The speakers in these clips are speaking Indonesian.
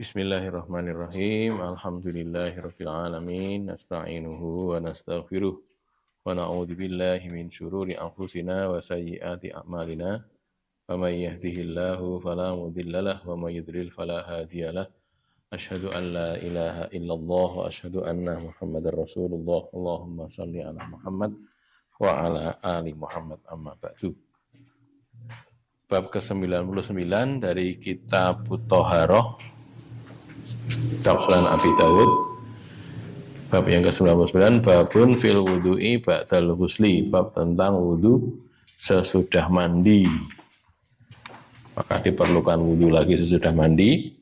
Bismillahirrahmanirrahim. Alhamdulillahirabbil alamin. Nasta'inuhu wa nastaghfiruh wa na'udzu billahi min syururi anfusina wa sayyiati a'malina. Faman yahdihillahu fala mudhillalah wa may yudlil fala hadiyalah. Asyhadu an la ilaha illallah wa asyhadu anna Muhammadar Rasulullah. Allahumma shalli ala Muhammad wa ala ali Muhammad amma ba'du. Bab ke-99 dari kitab Thaharah Kitab Sunan Abi Dawud, bab yang ke-99, babun fil wudu'i ba'dal husli, bab tentang wudu sesudah mandi. Maka diperlukan wudu lagi sesudah mandi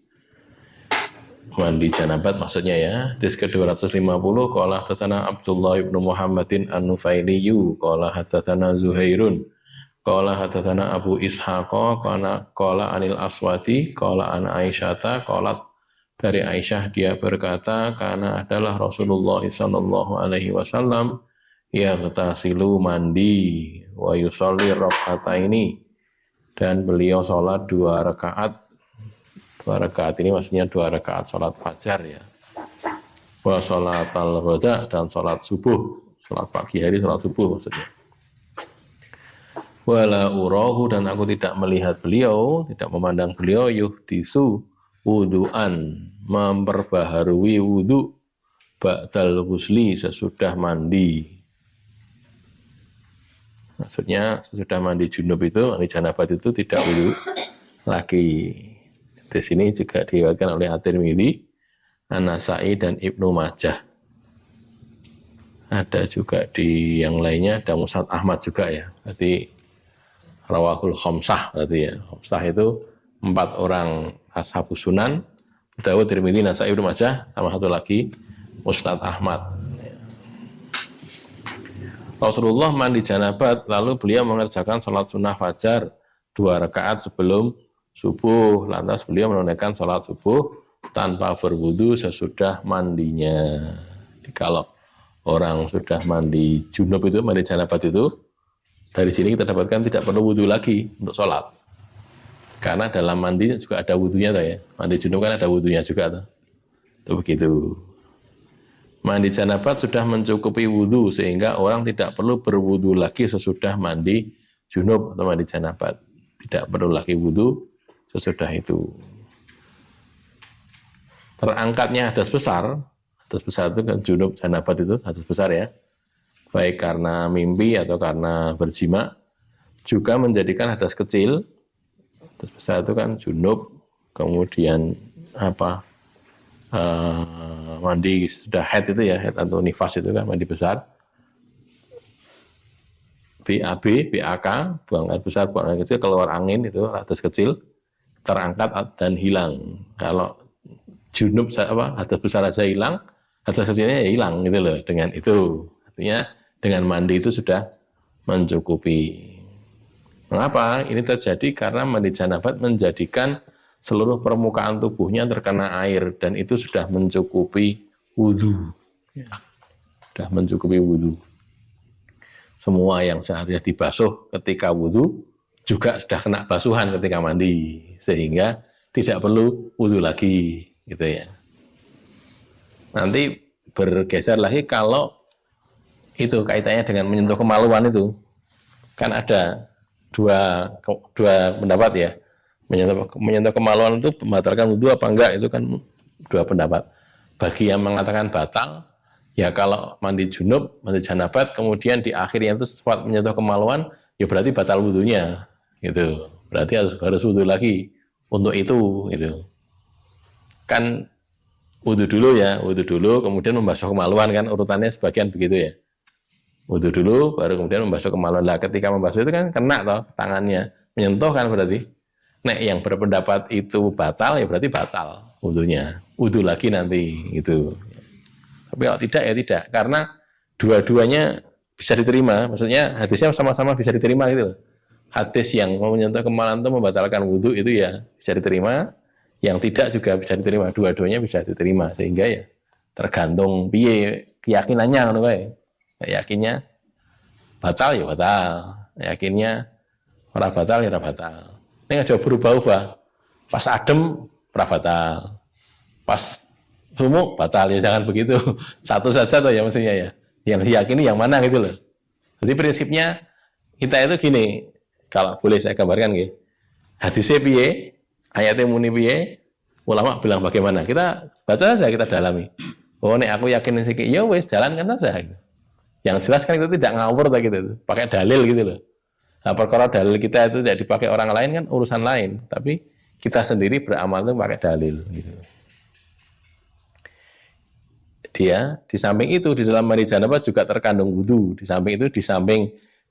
janabat maksudnya ya. Hadis ke-250, qala hadatsana Abdullah ibnu Muhammadin an-Nufailiyu, qala hadatsana Zuhairun, qala hadatsana Abu Ishaqa, qala anil Aswadi, qala an Aisyata, qalat dari Aisyah dia berkata, karena adalah Rasulullah sallallahu alaihi wasallam yaghtasilu mandi wa yusolli raka'ataini, dan beliau sholat 2 rakaat. 2 rakaat ini maksudnya 2 rakaat sholat fajar ya. Wa sholatal ghada, dan sholat subuh, sholat pagi hari, sholat subuh maksudnya. Wala urahu, dan aku tidak melihat beliau, tidak memandang beliau yuhdisu wudu'an, memperbaharui wudu ba'dal husli, sesudah mandi. Maksudnya sesudah mandi junub itu, mandi janabat itu tidak wudu lagi. Di sini juga diriwayatkan oleh At-Tirmidzi, An-Nasa'i dan Ibnu Majah. Ada juga di yang lainnya, ada Musnad Ahmad juga ya. Berarti rawahul khamsah berarti ya. Khamsah itu 4 orang ashabus sunan, Dawud, Tirmidzi, Nasa'i, Ibnu Majah, sama satu lagi Musnad Ahmad. Rasulullah mandi janabat, lalu beliau mengerjakan sholat sunnah fajar 2 rakaat sebelum subuh. Lantas beliau menunaikan sholat subuh tanpa berwudu sesudah mandinya. Jadi kalau orang sudah mandi junub itu, mandi janabat itu, dari sini kita dapatkan tidak perlu wudu lagi untuk sholat. Karena dalam mandi juga ada wudunya tuh ya. Mandi junub kan ada wudunya juga tuh. Itu begitu. Mandi janabat sudah mencukupi wudu sehingga orang tidak perlu berwudu lagi sesudah mandi junub atau mandi janabat. Tidak perlu lagi wudu sesudah itu. Terangkatnya hadas besar itu kan junub janabat itu hadas besar ya. Baik karena mimpi atau karena berjima, juga menjadikan hadas kecil. Hadas besar itu kan junub, kemudian mandi sudah haid itu ya, haid atau nifas itu kan mandi besar. BAB, BAK, buang air besar, buang air kecil, keluar angin itu hadas kecil, terangkat dan hilang. Kalau junub hadas besar aja hilang, hadas kecilnya ya hilang gitu loh. Dengan itu artinya dengan mandi itu sudah mencukupi. Mengapa? Ini terjadi karena mandi janabat menjadikan seluruh permukaan tubuhnya terkena air, dan itu sudah mencukupi wudu. Sudah mencukupi wudu. Semua yang seharusnya dibasuh ketika wudu juga sudah kena basuhan ketika mandi, sehingga tidak perlu wudu lagi, gitu ya. Nanti bergeser lagi kalau itu kaitannya dengan menyentuh kemaluan itu, kan ada dua pendapat ya. Menyentuh kemaluan itu membatalkan wudu apa enggak, itu kan 2 pendapat. Bagi yang mengatakan batal, ya kalau mandi junub, mandi janabat, kemudian di akhirnya itu sempat menyentuh kemaluan, ya berarti batal wudunya, gitu. Berarti harus wudu lagi untuk itu, gitu. Kan wudu dulu ya, wudu dulu, kemudian membasuh kemaluan, kan urutannya sebagian begitu ya. Wudu dulu, baru kemudian membasuh kemaluan. Lah ketika membasuh itu kan kena toh tangannya, menyentuh kan berarti. Nek yang berpendapat itu batal, ya berarti batal wudunya. Wudu lagi nanti gitu. Tapi kalau tidak ya tidak, karena dua-duanya bisa diterima. Maksudnya hadisnya sama-sama bisa diterima gitu. Hadis yang mau menyentuh kemaluan itu membatalkan wudu itu ya bisa diterima, yang tidak juga bisa diterima. Dua-duanya bisa diterima, sehingga ya tergantung piye keyakinannya ngono wae. Yakinnya batal ya batal, yakinnya ora batal ya ora batal. Ini aja berubah-ubah. Pas adem ora batal. pas sumuk batal, ya jangan begitu. Satu saja tuh ya mestinya ya. Yang diyakini yang mana gitu loh. Jadi prinsipnya kita itu gini, kalau boleh saya gambarkan gitu. Hadisnya piye, ayatnya muni piye, ulama bilang bagaimana. Kita baca saja, kita dalami. Oh, nek aku yakin sih, ya wes jalankan saja. Gitu. Yang jelas kan itu tidak ngawur gitu, pakai dalil gitu loh. Nah, perkara dalil kita itu tidak dipakai orang lain kan urusan lain, tapi kita sendiri beramal itu pakai dalil gitu. Dia di samping itu di dalam mandi janabah juga terkandung wudu. Di samping itu di samping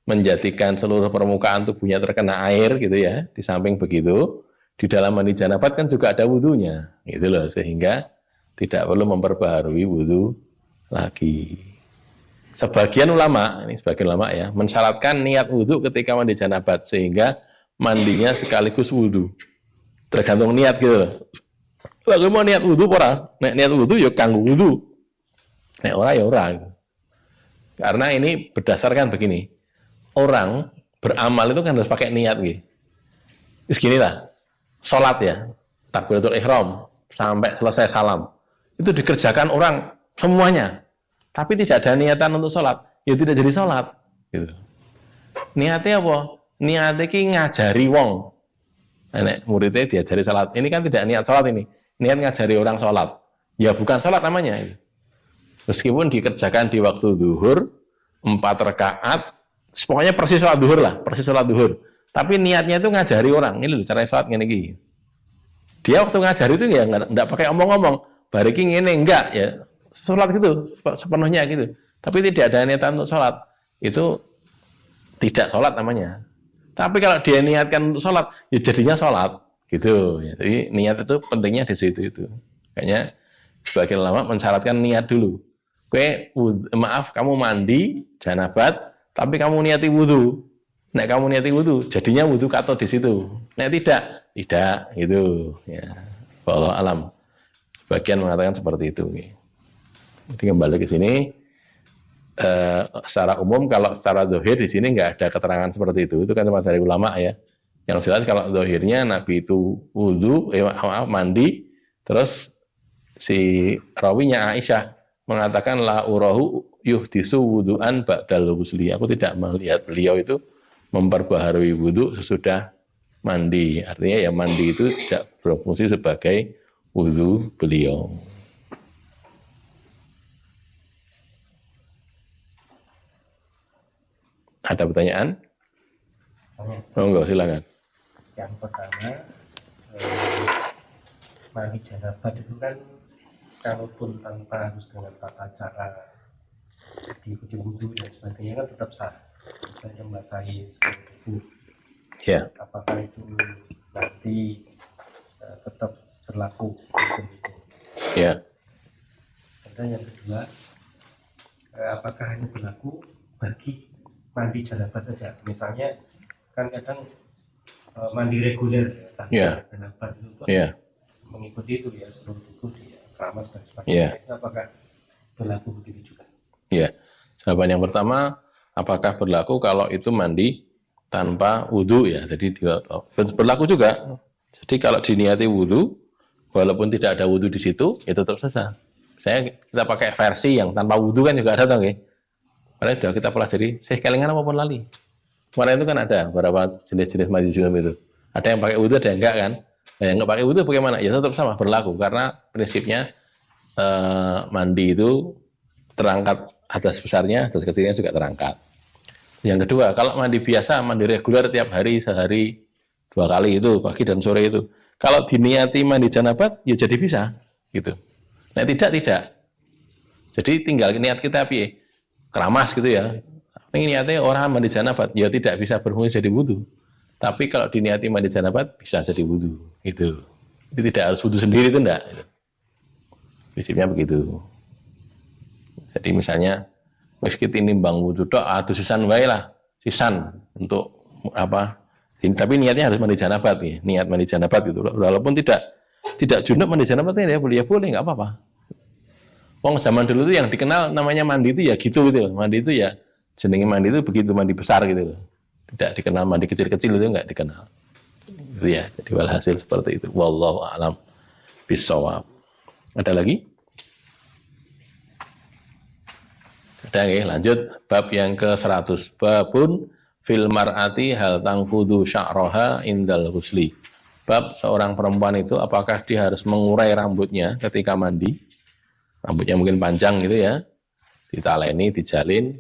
menjadikan seluruh permukaan tubuhnya terkena air gitu ya. Di samping begitu, di dalam mandi janabat kan juga ada wudunya gitu loh, sehingga tidak perlu memperbaharui wudu lagi. Sebagian ulama, ini sebagian ulama ya, mensyaratkan niat wudu ketika mandi janabat sehingga mandinya sekaligus wudu. Tergantung niat gitu loh. Lalu mau niat wudu ora? Nek niat wudu ya kanggo wudu. Nek ora ya ora. Karena ini berdasarkan begini. Orang beramal itu kan harus pakai niat gitu. Segini lah. Salat ya, takbiratul ihram sampai selesai salam. Itu dikerjakan orang semuanya. Tapi tidak ada niatan untuk salat, ya tidak jadi salat gitu. Niatnya apa? Niatnya ki ngajari wong. Nek muridnya diajari salat. Ini kan tidak niat salat ini. Niat ngajari orang salat. Ya bukan salat namanya. Meskipun dikerjakan di waktu zuhur 4 rakaat, pokoknya persis salat zuhur lah, persis salat zuhur. Tapi niatnya itu ngajari orang. Ini loh cara salat ngene iki. Dia waktu ngajari itu ya enggak pakai omong-omong. Bariki ngene enggak ya. Salat gitu sepenuhnya gitu. Tapi tidak ada niatan untuk salat. Itu tidak salat namanya. Tapi kalau dia niatkan untuk salat, ya jadinya salat gitu. Jadi niat itu pentingnya di situ itu. Kayaknya sebagian ulama mensyaratkan niat dulu. Maaf, kamu mandi janabat, tapi kamu niati wudu. Nek kamu niati wudu, jadinya wudu kato di situ. Nek tidak gitu. Ya, wallahu alam. Sebagian mengatakan seperti itu. Jadi kembali ke sini, secara umum kalau secara zahir di sini nggak ada keterangan seperti itu. Itu kan cuma dari ulama ya. Yang jelas kalau zahirnya Nabi itu wudu, mandi, terus si rawinya Aisyah mengatakan la urahu yuhdisu wudu'an ba'dal ghusli. Aku tidak melihat beliau itu memperbaharui wudu sesudah mandi. Artinya ya mandi itu tidak berfungsi sebagai wudu beliau. Ada pertanyaan? Oh enggak, silakan. Yang pertama, mandi janabat itu kan kalaupun tanpa harus dengan tata cara diikuti wudhu dan sebagainya kan tetap sah. Misalnya membasahi seluruh tubuh. Ya. Apakah itu nanti tetap berlaku hukum itu? Ya. Dan yang kedua, apakah hanya berlaku bagi mandi janabat saja? Misalnya kan kadang mandi reguler ya, janabat itu kan mengikuti itu ya seluruh tubuh dia keramas dan sebagainya. Apakah berlaku begitu juga? Ya. Jawaban yang pertama, apakah berlaku kalau itu mandi tanpa wudhu ya? Jadi berlaku juga. Jadi kalau diniati wudhu, walaupun tidak ada wudhu di situ, ya tetap saja. Kita pakai versi yang tanpa wudhu kan juga ada toh, nggih. Karena sudah kita pelajari, saya kelingan apapun lali. Kemarin itu kan ada beberapa jenis-jenis mandi junub itu. Ada yang pakai wudhu, ada yang enggak kan. Nah, yang enggak pakai wudhu bagaimana? Ya tetap sama, berlaku. Karena prinsipnya mandi itu terangkat atas besarnya, atas kecilnya juga terangkat. Yang kedua, kalau mandi biasa, mandi reguler tiap hari, sehari 2 kali itu, pagi dan sore itu. Kalau diniati mandi janabat, ya jadi bisa. Gitu. Nah tidak. Jadi tinggal niat kita piye? Keramas gitu ya. Ini niatnya orang mandi janabat, ya tidak bisa berfungsi jadi wudu. Tapi kalau diniati mandi janabat, bisa jadi wudu. Itu tidak harus wudu sendiri itu enggak. Prinsipnya begitu. Jadi misalnya meski nimbang wudu tok adu sisan wae lah, sisan untuk apa? Tapi niatnya harus mandi janabat ya. Niat mandi janabat gitu. Walaupun tidak junub mandi janabat ya boleh enggak apa-apa. Wong zaman dulu itu yang dikenal namanya mandi itu ya gitu. Mandi itu ya jenenge mandi itu begitu, mandi besar gitu. Tidak dikenal mandi kecil-kecil itu enggak dikenal. Gitu ya. Jadi walhasil seperti itu. Wallahu a'lam bishawab. Ada lagi? Ada nggih, lanjut bab yang ke-100. Babun fil mar'ati hal tangfudu sya'roha indal husli. Bab seorang perempuan itu apakah dia harus mengurai rambutnya ketika mandi? Rambutnya mungkin panjang gitu ya. Ditaleni, dijalin,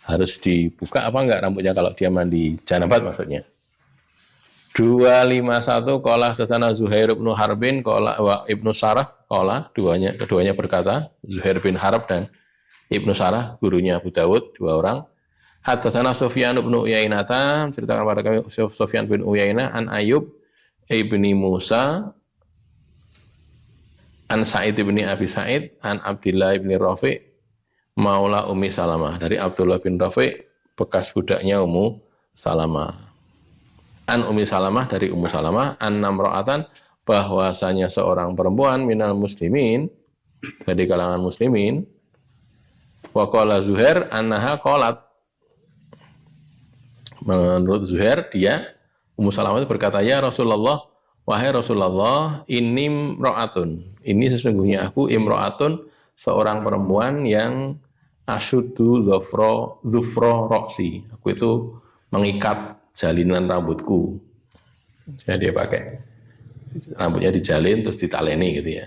harus dibuka apa enggak rambutnya kalau dia mandi janabat maksudnya. 251 qala hadatsana Zuhair bin Harbin qala wa Ibnu Sarah qala keduanya berkata Zuhair bin Harb dan Ibnu Sarah gurunya Abu Dawud, dua orang. Hadatsana Sufyan bin Uyainah, ceritakan pada kami Sufyan bin Uyainah an Ayub ibni Musa an Sa'id bin Abi Sa'id an Abdillah bin Rafi maula Ummi Salamah, dari Abdullah bin Rafi bekas budaknya Ummu Salamah. An Ummi Salamah, dari Ummu Salamah, an namra'atan, bahwasanya seorang perempuan minal muslimin, dari kalangan muslimin. Wa qala Zuhair annaha qalat, menurut Zuhair dia Ummu Salamah itu berkata, ya Rasulullah, wahai Rasulullah, ini imra'atun, ini sesungguhnya aku imra'atun, seorang perempuan yang asyuddu dhufra roksi, aku itu mengikat jalinan rambutku. Jadi dia pakai rambutnya dijalin terus ditaleni gitu ya.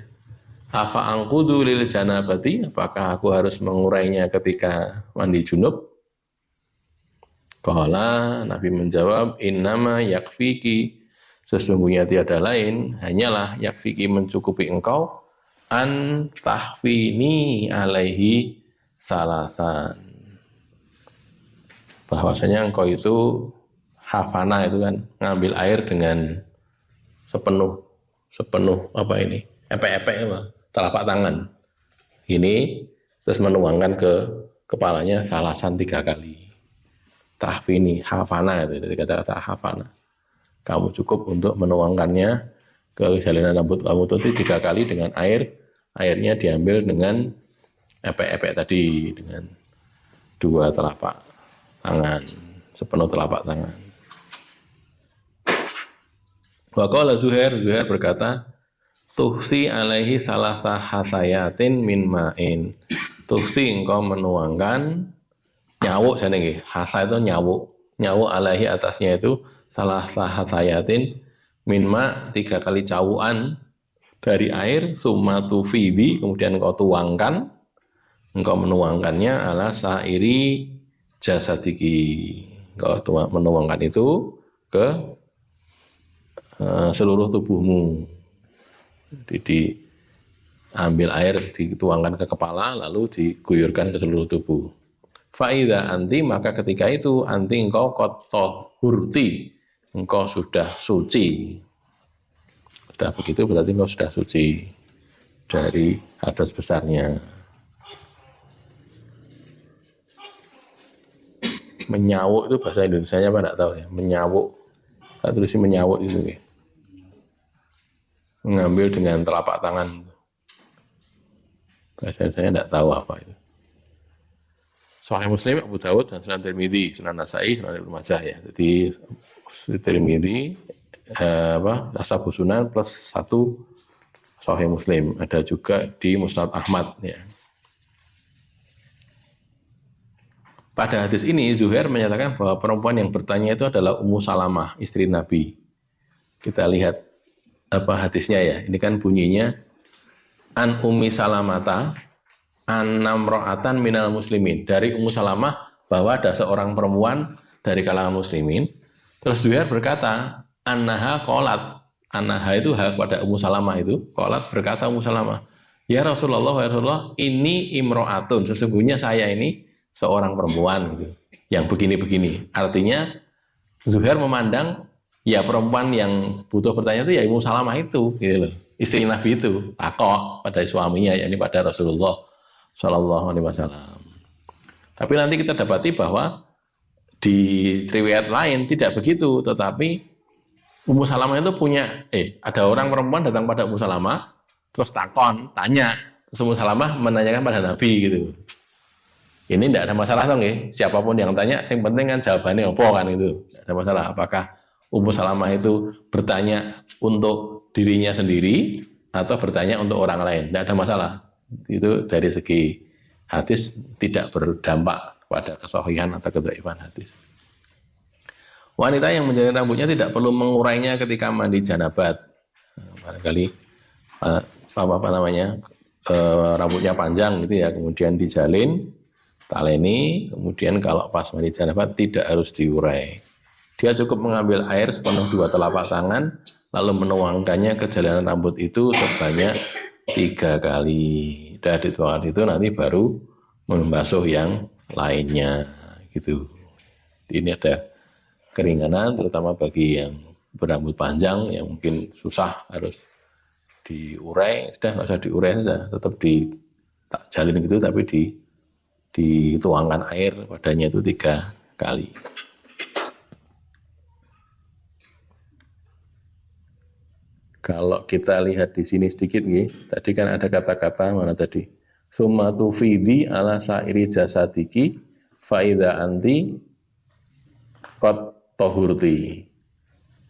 Afa angkudu lil janabati, apakah aku harus mengurainya ketika mandi junub? Qala, Nabi menjawab, innama yakfiki, sesungguhnya tiada lain, hanyalah yakfiki, mencukupi engkau, an tahfini alaihi salasan, bahwasanya engkau itu hafana, itu kan ngambil air dengan sepenuh apa ini, epek-epek apa, telapak tangan ini, terus menuangkan ke kepalanya salasan 3 kali. Tahfini, hafana, itu dari kata-kata hafana, kamu cukup untuk menuangkannya ke jalinan rambut kamu itu 3 kali dengan airnya diambil dengan epek-epek tadi, dengan 2 telapak tangan, sepenuh telapak tangan. Wa qala Zuhair berkata, tuhsi alaihi salasa hasayatin min ma'in, tuhsi, engkau menuangkan, nyawuk sana nggih, hasa itu nyawuk alaihi, atasnya itu salasa hasayatin min ma, 3 kali cawuan dari air, summa tufidi, kemudian engkau tuangkan, engkau menuangkannya ala sairi jasadiki, engkau menuangkan itu ke seluruh tubuhmu. Jadi diambil air, dituangkan ke kepala, lalu diguyurkan ke seluruh tubuh. Fa'idha anti, maka ketika itu anti engkau qad hurti, engkau sudah suci. Sudah begitu berarti engkau sudah suci dari hadas besarnya. Menyawuk itu bahasa Indonesianya apa enggak tahu ya, menyawuk. Tak tulis menyawuk itu ya. Mengambil dengan telapak tangan. Saya tidak tahu apa itu. Sahih Muslim, Abu Dawud, dan Sunan Tirmidzi, Sunan Nasa'i, Sunan Ibnu Majah ya. Jadi Tirmidzi, Ashabus Sunan plus 1 Sahih Muslim. Ada juga di Musnad Ahmad ya. Pada hadis ini Zuhair menyatakan bahwa perempuan yang bertanya itu adalah Ummu Salamah, istri Nabi. Kita lihat apa hadisnya ya. Ini kan bunyinya an Ummi Salamata an namra'atan minal muslimin, dari Ummu Salamah bahwa ada seorang perempuan dari kalangan muslimin. Terus Zuhair berkata annaha qalat, annaha itu hak pada Ummu Salamah itu, qalat, berkata Ummu Salamah, ya Rasulullah, ya Rasulullah, ini imro'atun, sesungguhnya saya ini seorang perempuan gitu, yang begini-begini. Artinya Zuhair memandang ya perempuan yang butuh bertanya itu ya Ummu Salamah itu gitu loh, istri Nabi itu, takok pada suaminya, yakni pada Rasulullah Shallallahu Alaihi Wasallam. Tapi nanti kita dapati bahwa di riwayat lain tidak begitu, tetapi Ummu Salamah itu punya, ada orang perempuan datang pada Ummu Salamah, terus tanya, terus Ummu Salamah menanyakan pada Nabi gitu. Ini tidak ada masalah dong ya, siapapun yang tanya, yang penting kan jawabannya apa kan itu, tidak ada masalah. Apakah Ummu Salamah itu bertanya untuk dirinya sendiri atau bertanya untuk orang lain, tidak ada masalah. Itu dari segi hadis tidak berdampak pada kesahihan atau kedhaifan hadis. Wanita yang menjalin rambutnya tidak perlu mengurainya ketika mandi janabat. Barangkali apa namanya rambutnya panjang gitu ya, kemudian dijalin, taleni, kemudian kalau pas mandi janabat tidak harus diurai. Dia cukup mengambil air sepenuh 2 telapak tangan, lalu menuangkannya ke jalinan rambut itu sebanyak 3 kali. Dan dituangkan itu nanti baru membasuh yang lainnya gitu. Ini ada keringanan terutama bagi yang berambut panjang yang mungkin susah harus diurai, sudah nggak usah diurai saja, tetap tak jalin gitu tapi dituangkan air padanya itu 3 kali. Kalau kita lihat di sini sedikit nih, tadi kan ada kata-kata mana tadi? Summa tufidi ala sairi jasadiki faida anti qad tahurti.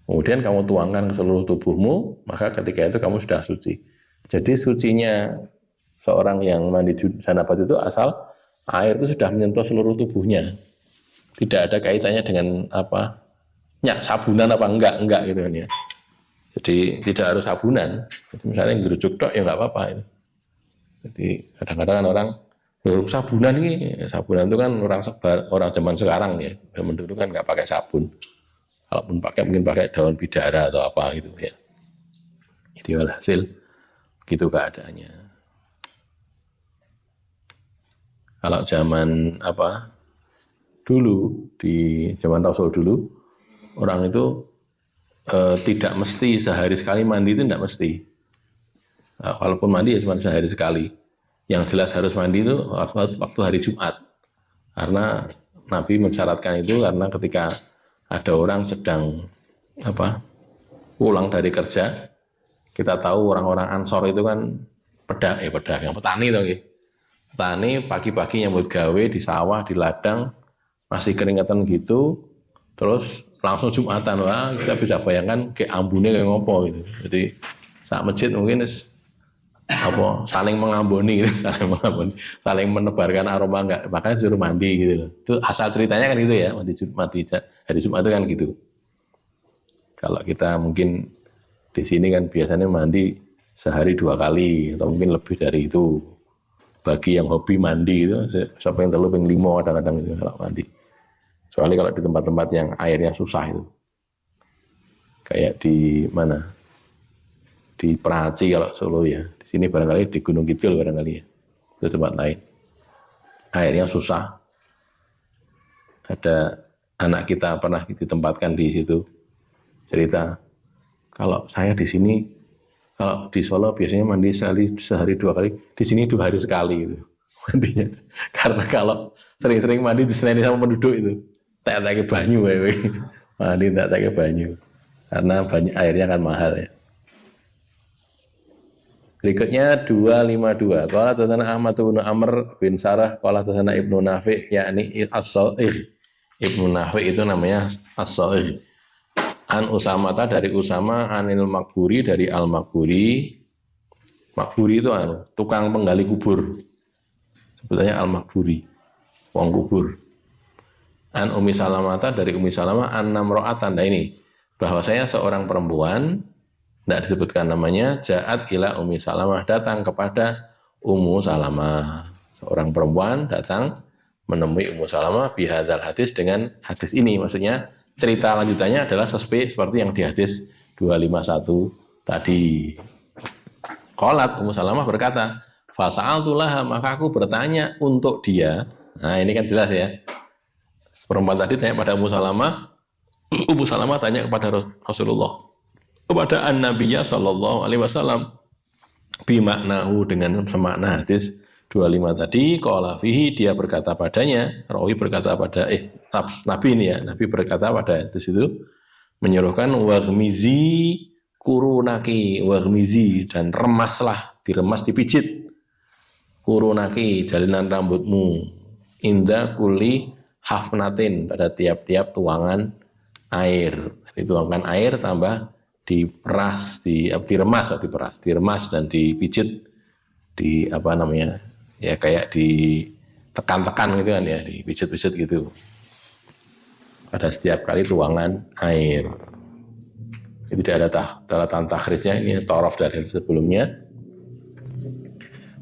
Kemudian kamu tuangkan ke seluruh tubuhmu, maka ketika itu kamu sudah suci. Jadi sucinya seorang yang mandi janabat itu asal air itu sudah menyentuh seluruh tubuhnya. Tidak ada kaitannya dengan apa? Sabunan apa enggak gitu kan ya. Jadi tidak harus sabunan. Jadi misalnya gerujuk tok ya enggak apa-apa itu. Jadi kadang-kadang kan orang sabunan ini, sabunan itu kan orang zaman sekarang ya. Zaman dulu kan enggak pakai sabun. Kalaupun pakai mungkin pakai daun bidara atau apa gitu ya. Jadi hasil begitu keadaannya. Kalau zaman dulu di zaman Rasul dulu orang itu tidak mesti sehari sekali mandi, itu tidak mesti. Nah, walaupun mandi ya cuma sehari sekali. Yang jelas harus mandi itu waktu hari Jumat. Karena Nabi mensyaratkan itu karena ketika ada orang sedang pulang dari kerja, kita tahu orang-orang Ansor itu kan pedagang, petani toh nggih. Petani pagi-pagi nyambut gawe di sawah, di ladang, masih keringetan gitu, terus langsung Jumatan. Wah, kita bisa bayangkan kayak ambune kayak ngopo gitu. Jadi saat masjid mungkin saling mengamboni gitu, saling menebarkan aroma enggak, makanya suruh mandi gitu loh. Itu asal ceritanya kan gitu ya, mandi hari Jumat itu kan gitu. Kalau kita mungkin di sini kan biasanya mandi sehari 2 kali atau mungkin lebih dari itu. Bagi yang hobi mandi itu, siapa yang terlalu pengen 5 kadang-kadang itu kalau mandi. Soalnya kalau di tempat-tempat yang airnya susah itu, kayak di mana? Di Peraci kalau Solo ya. Di sini barangkali di Gunung Kidul barangkali ya. Itu tempat lain. Airnya susah. Ada anak kita pernah ditempatkan di situ. Cerita, kalau saya di sini, kalau di Solo biasanya mandi sehari 2 kali, di sini 2 hari sekali itu mandinya. Karena kalau sering-sering mandi diseneni sama penduduk itu, tak ke banyu mandi tak ke banyu. Karena airnya kan mahal ya. Berikutnya 252. Qala tasana Ahmad bin Amr bin Sarah, qala tasana Ibnu Nafi', yakni As-Sa'igh. Ibnu Nafi' itu namanya As-Sa'igh. An Usamata dari Usama, anil Makburi dari Al-Makburi. Makburi itu tukang penggali kubur. Sebetulnya Al-Makburi, wong kubur. An Ummi Salamata dari Ummi Salamah, an Namro'atan. Nah ini, bahwasanya seorang perempuan, tidak disebutkan namanya, ja'at ila Ummi Salamah, datang kepada Ummu Salamah. Seorang perempuan datang menemui Ummu Salamah bihadzal hadis, dengan hadis ini. Maksudnya cerita lanjutannya adalah seperti yang di hadis 251 tadi. Qalat, Ummu Salamah berkata, fasa'altulah, maka aku bertanya untuk dia. Nah ini kan jelas ya. Perempuan tadi tanya pada Ummu Salamah, Ummu Salamah tanya kepada Rasulullah, kepada An-Nabiyya sallallahu alaihi wasallam, bimaknahu, dengan semakna hadis 25 tadi. Qala fihi, dia berkata padanya, rawi berkata pada Nabi ini ya, Nabi berkata pada hadis itu, menyuruhkan waghmizi kurunaki, waghmizi, dan remaslah, diremas, dipijit, kurunaki, jalinan rambutmu, inda kuli hafnatin, pada tiap-tiap tuangan air. Dituangkan air tambah diperas, diremas dan dipijit, di apa namanya, ya kayak ditekan-tekan gitu kan ya, dipijit-pijit gitu pada setiap kali tuangan air. Tidak ada tanda takhrisnya, ini torof dari hadis sebelumnya.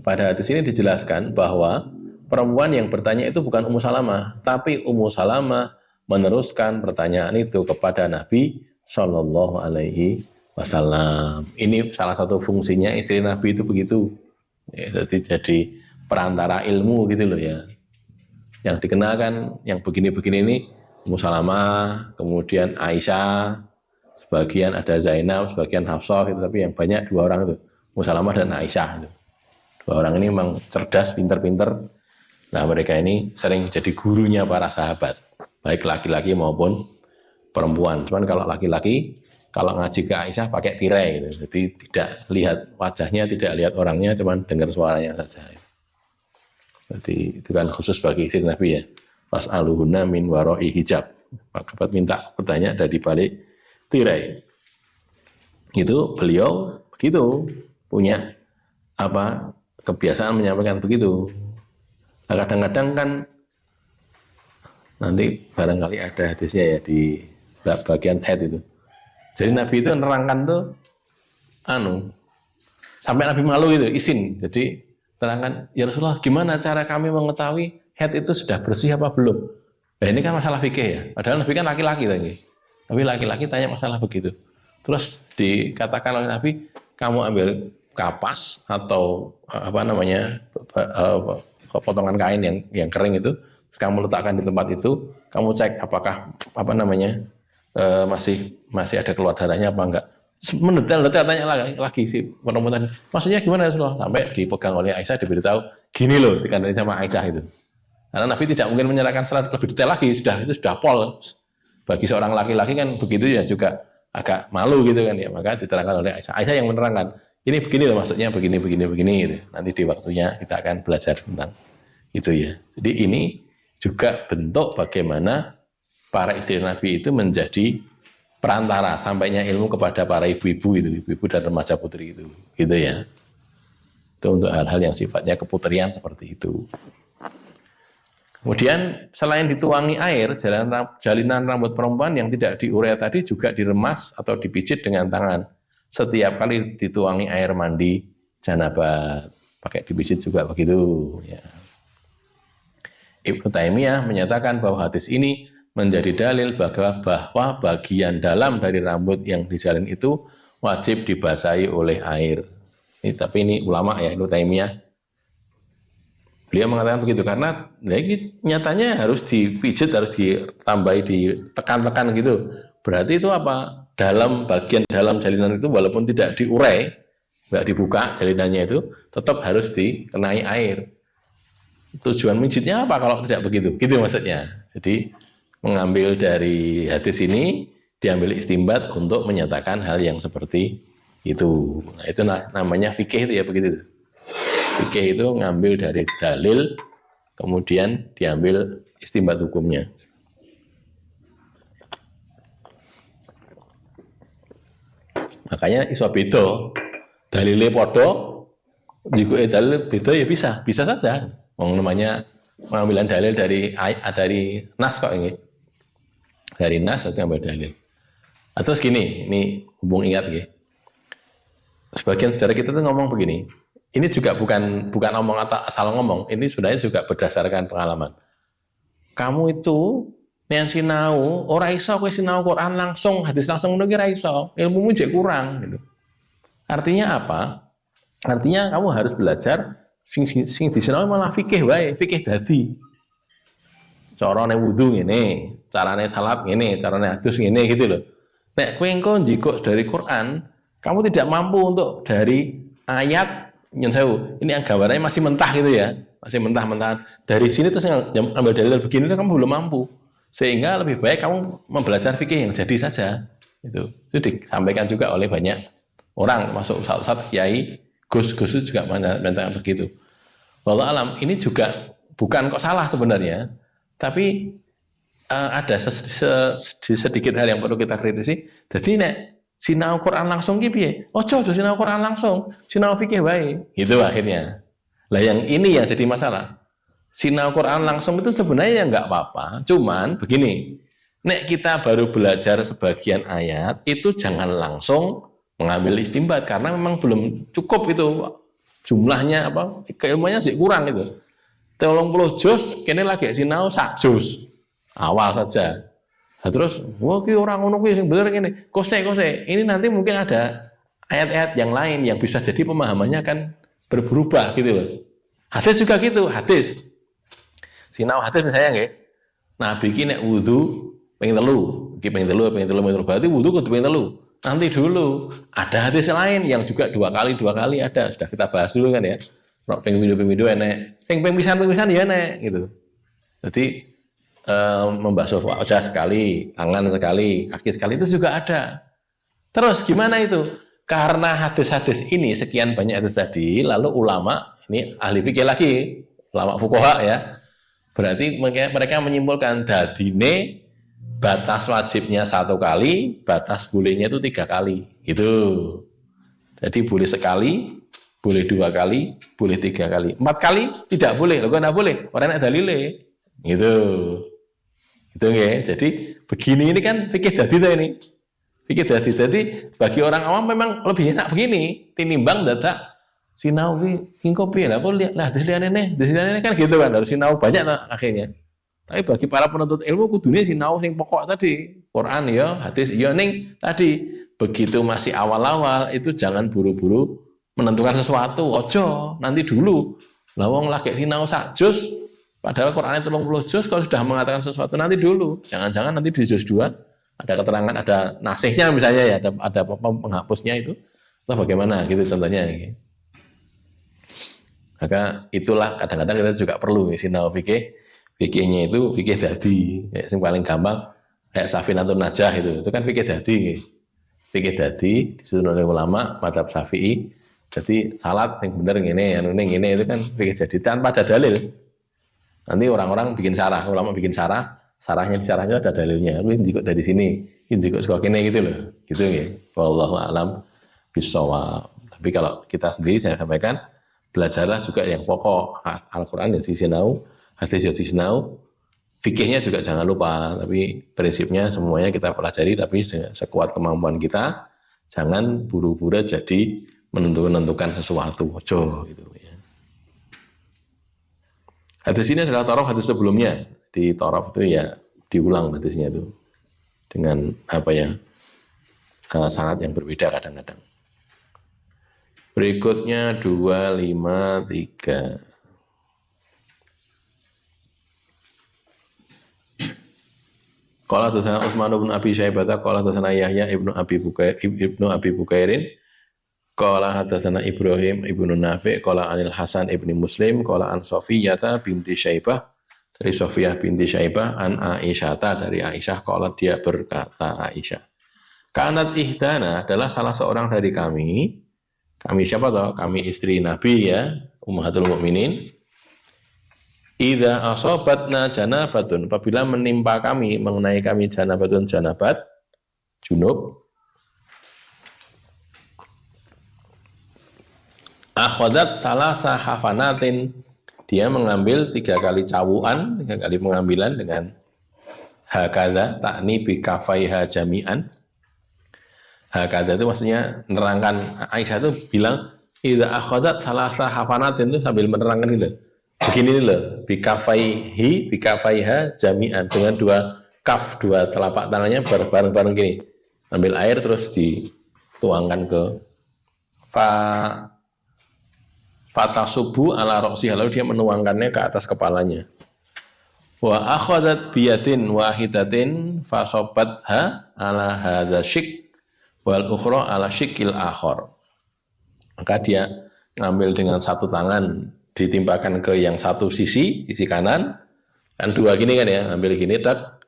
Pada hadis ini dijelaskan bahwa perempuan yang bertanya itu bukan Ummu Salamah, tapi Ummu Salamah meneruskan pertanyaan itu kepada Nabi Shallallahu Alaihi Wasallam. Ini salah satu fungsinya istri Nabi itu begitu. Ya, jadi perantara ilmu gitu loh ya. Yang dikenalkan yang begini-begini ini Ummu Salamah, kemudian Aisyah, sebagian ada Zainab, sebagian Hafsah gitu, tapi yang banyak dua orang itu, Ummu Salamah dan Aisyah itu. Dua orang ini memang cerdas, pinter-pinter. Nah, mereka ini sering jadi gurunya para sahabat, baik laki-laki maupun perempuan. Cuman kalau laki-laki, kalau ngaji ke Aisyah pakai tirai gitu. Jadi tidak lihat wajahnya, tidak lihat orangnya, cuman dengar suaranya saja. Jadi itu kan khusus bagi istri Nabi ya. Fas'aluhunna min wara'i hijab. Maka minta bertanya dari balik tirai. Itu beliau begitu punya apa kebiasaan menyampaikan begitu. Nah, kadang-kadang kan nanti barangkali ada hadisnya ya di bagian head itu. Jadi Nabi itu nerangkan tuh sampai Nabi malu gitu, izin. Jadi terangkan, ya Rasulullah, gimana cara kami mengetahui head itu sudah bersih apa belum? Nah, ini kan masalah fikih ya. Padahal Nabi kan laki-laki tadi. Tapi laki-laki tanya masalah begitu. Terus dikatakan oleh Nabi, kamu ambil kapas atau apa namanya potongan kain yang kering itu, kamu letakkan di tempat itu, kamu cek apakah apa namanya masih ada keluar darahnya apa enggak. Mendetail tanya lagi si perempuan, maksudnya gimana Rasulullah? Sampai dipegang oleh Aisyah, diberitahu gini loh, dikandani sama Aisyah itu. Karena Nabi tidak mungkin menyerahkan secara lebih detail lagi, itu sudah pol. Bagi seorang laki-laki kan begitu ya juga agak malu gitu kan ya, maka diterangkan oleh Aisyah. Aisyah yang menerangkan, ini begini loh maksudnya, begini gitu. Nanti di waktunya kita akan belajar tentang itu ya. Jadi ini juga bentuk bagaimana para istri Nabi itu menjadi perantara sampainya ilmu kepada para ibu-ibu itu, ibu-ibu dan remaja putri itu, gitu ya. Itu untuk hal-hal yang sifatnya keputrian seperti itu. Kemudian selain dituangi air, jalinan rambut perempuan yang tidak diurai tadi juga diremas atau dipijit dengan tangan. Setiap kali dituangi air mandi janabat, pakai dipijit juga begitu. Ya. Ibnu Taimiyah menyatakan bahwa hadis ini menjadi dalil bahwa bagian dalam dari rambut yang dijalin itu wajib dibasahi oleh air. Tapi ini ulama ya, Ibnu Taimiyah. Beliau mengatakan begitu karena nyatanya harus dipijit, harus ditambahi, ditekan-tekan gitu. Berarti itu apa? Bagian dalam jalinan itu walaupun tidak diurai, tidak dibuka jalinannya itu, tetap harus dikenai air. Tujuan mijitnya apa kalau tidak begitu? Gitu maksudnya. Jadi mengambil dari hadis ini, diambil istimbat untuk menyatakan hal yang seperti itu. Nah, itu namanya fikih itu ya begitu. Fikih itu ngambil dari dalil, kemudian diambil istimbat hukumnya. Makanya iso beda. Dalile padha, jika dalil beda ya bisa saja. Namanya pengambilan dalil dari nas kok ini. Dari nas atau ambil dalil. Terus gini, ini hubung ingat gitu. Sebagian saudara kita tuh ngomong begini. Ini juga bukan omong atau asal ngomong. Ini sebenarnya juga berdasarkan pengalaman. Kamu itu yang sinau, ora iso kowe sinau Quran langsung, hadis langsung ngono ki ora iso. Ilmumu jek kurang gitu. Artinya apa? Artinya kamu harus belajar sing disinau malah fikih wae, fikih dadi. Carane wudu ngene, carane salat ngene, carane adus ngene gitu loh. Nek kowe engko njikok dari Quran, kamu tidak mampu untuk dari ayat nyen sewu. Ini yang gambarnya masih mentah gitu ya. Masih mentah-mentahan. Dari sini terus ambil dalil begini itu kamu belum mampu. Sehingga lebih baik kamu mempelajari fikih yang jadi saja. Itu disampaikan juga oleh banyak orang, masuk ustaz-ustaz, kiai, gus-gus juga mengatakan begitu. Wallahu alam, ini juga bukan kok salah sebenarnya, tapi ada sedikit hal yang perlu kita kritisi. Jadi nek sinau Quran langsung ki piye? Ojo sinau Quran langsung, sinau fikih wae. Gitu akhirnya. Lah yang ini yang jadi masalah. Sinau Quran langsung itu sebenarnya nggak apa-apa, cuman begini. Nek kita baru belajar sebagian ayat, itu jangan langsung mengambil istimbat karena memang belum cukup itu jumlahnya apa keilmuannya sih kurang itu. 30 juz, kene lagi sinau sak juz. Awal saja. Nah, terus, wah ki orang ngono kuwi sing bener ngene. Kose. Ini nanti mungkin ada ayat-ayat yang lain yang bisa jadi pemahamannya kan berubah gitu loh. Hadis juga gitu, hadis. Sinau hadis misalnya nggih. Nabi ki nek wudu ping 3, iki ping 3, berarti wudu kudu ping 3. Nanti dulu ada hadis lain yang juga 2 kali ada, sudah kita bahas dulu kan ya. Nek ping video enek, sing ping pisan ya enek gitu. Jadi membasuh wajah sekali, tangan sekali, kaki sekali itu juga ada. Terus gimana itu? Karena hadis-hadis ini sekian banyak hadis tadi, lalu ulama ini ahli fikih lagi, ulama fuqaha ya. Berarti mereka menyimpulkan dadine batas wajibnya 1 kali, batas bolehnya itu 3 kali, gitu. Jadi boleh sekali, boleh 2 kali, boleh 3 kali, 4 kali tidak boleh. Loh kok enggak boleh? Orang ada dalile. Gitu. Gitu ya. Jadi begini ini kan fikih dadi ini. Fikih dadi. Jadi bagi orang awam memang lebih enak begini tinimbang dadak sinau ki kopi lah kok lihat lah desliane kan gitu kan harus sinau banyak lah akhirnya. Tapi bagi para penuntut ilmu kudune sinau sing pokok tadi, Quran ya, hadis ya ning tadi begitu masih awal-awal itu jangan buru-buru menentukan sesuatu, ojo, nanti dulu. Lah wong lagi sinau sak juz, padahal Qur'annya 30 juz, kalau sudah mengatakan sesuatu nanti dulu. Jangan-jangan nanti di juz 2 ada keterangan, ada nasihnya misalnya ya, ada penghapusnya itu. Atau bagaimana gitu contohnya. Maka itulah kadang-kadang kita juga perlu sinau fikih. Fikihnya itu fikih dadi. Yang paling gampang kayak Safinatun Najah itu kan fikih dadi. Fikih dadi disusun oleh ulama mazhab Syafi'i. Jadi salat yang benar ngene itu kan fikih dadi tanpa ada dalil. Nanti orang-orang bikin syarah, ulama bikin syarah, syarahnya ada dalilnya. Ini juga dari sini, ini juga suka kene gitu loh, gitu ya. Wallahu a'lam bishawab. Tapi kalau kita sendiri saya sampaikan, belajarlah juga yang pokok Al-Quran dan sinau, hadis dan sinau, fikihnya juga jangan lupa. Tapi prinsipnya semuanya kita pelajari, tapi sekuat kemampuan kita, jangan buru-buru jadi menentukan sesuatu, ojo gitu ya. Hadis ini adalah torof hadis sebelumnya. Di torof itu ya diulang hadisnya itu dengan apa ya sanad yang berbeda kadang-kadang. Berikutnya 253. Qala hadatsana Utsman bin Abi Syaibah, qala hadatsana Yahya ibnu Abi Bukairin, qala hadatsana Ibrahim ibnu Nafi', qala anil Hasan ibni Muslim, qala an Safiyata binti Syaibah, dari Safiyah binti Syaibah, an Aisyata, dari Aisyah, qala dia berkata Aisyah, kanat ihdana, adalah salah seorang dari kami siapa toh? Kami istri Nabi ya, Ummahatul Mukminin. Idza asabatna janabatun, apabila menimpa kami, mengenai kami janabatun, janabat, junub, akhadat salasa hafanatin, dia mengambil 3 kali cawuan, 3 kali pengambilan dengan hakadha, takni bikafaiha jami'an. Hakadha itu maksudnya menerangkan, Aisyah itu bilang, idza akhadat salasa hafanatin, itu sambil menerangkan itu. Begini loh, bikafaiha jami'an, dengan 2 kaf, 2 telapak tangannya bareng-bareng gini. Ambil air terus dituangkan ke fatasubu ala roksiha, lalu dia menuangkannya ke atas kepalanya. Wa akhadat biyadin wahidatin fasobatha ala hadza syik wal ukhra ala syikil akhar. Maka dia ngambil dengan 1 tangan, ditimpakan ke yang satu sisi kanan, kan 2 gini kan ya, ambil gini, tak